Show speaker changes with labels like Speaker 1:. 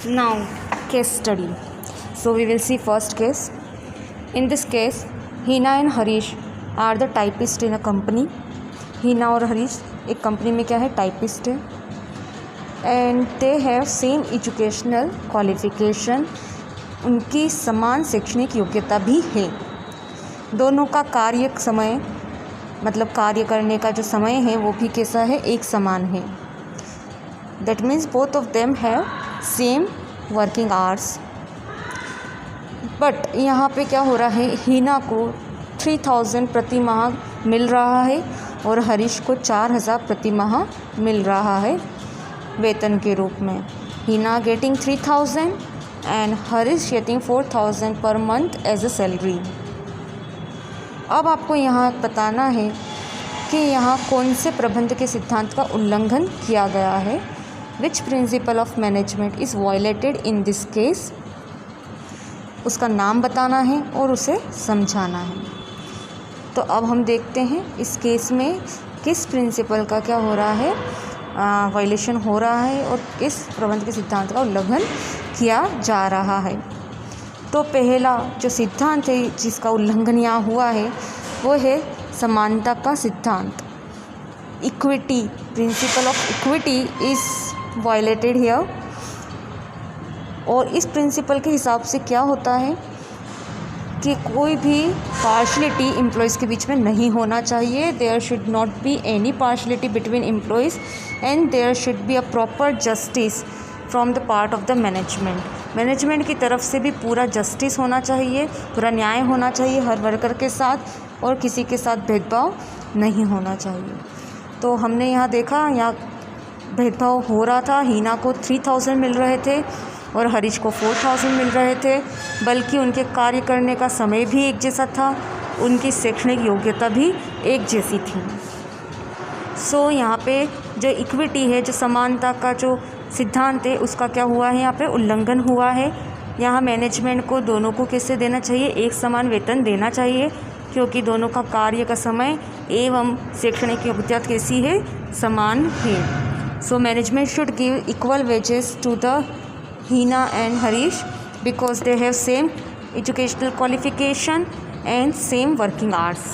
Speaker 1: Now, case study. So we will see first case. In this case, Hina and Harish are the typist in a company. Hina और हरीश एक company में क्या है, typist है. And they have same educational qualification. उनकी समान शैक्षणिक योग्यता भी है. दोनों का कार्य समय मतलब कार्य करने का जो समय है वो भी कैसा है, एक समान है. That means both of them have same working hours. But यहाँ पे क्या हो रहा है, हीना को 3000 प्रति माह मिल रहा है और हरीश को 4000 प्रति माह मिल रहा है वेतन के रूप में. Heena getting 3000 and Harish getting 4000 per month as a salary. अब आपको यहाँ बताना है कि यहाँ कौन से प्रबंध के सिद्धांत का उल्लंघन किया गया है. Which principle of management is violated in this case. उसका नाम बताना है और उसे समझाना है. तो अब हम देखते हैं इस केस में किस प्रिंसिपल का क्या हो रहा है, वायलेशन हो रहा है और किस प्रबंध के सिद्धांत का उल्लंघन किया जा रहा है. तो पहला जो सिद्धांत है जिसका उल्लंघन यहाँ हुआ है वो है समानता का सिद्धांत. Equity, principle of equity is violated here. और इस प्रिंसिपल के हिसाब से क्या होता है कि कोई भी पार्शलिटी एम्प्लॉयज़ के बीच में नहीं होना चाहिए. There should not be any partiality between employees and there should be a proper justice from the part of the management. Management की तरफ से भी पूरा जस्टिस होना चाहिए, पूरा न्याय होना चाहिए हर वर्कर के साथ और किसी के साथ भेदभाव नहीं होना चाहिए. तो हमने यहाँ देखा, यहाँ भेदभाव हो रहा था. हीना को 3000 मिल रहे थे और हरीश को 4000 मिल रहे थे. बल्कि उनके कार्य करने का समय भी एक जैसा था, उनकी शैक्षणिक योग्यता भी एक जैसी थी. सो यहाँ पे जो इक्विटी है, जो समानता का जो सिद्धांत है, उसका क्या हुआ है, यहाँ पे उल्लंघन हुआ है. यहाँ मैनेजमेंट को दोनों को कैसे देना चाहिए, एक समान वेतन देना चाहिए क्योंकि दोनों का कार्य का समय एवं शैक्षणिक योग्यता कैसी है, समान है. So management should give equal wages to the Hina and Harish because they have same educational qualification and same working hours.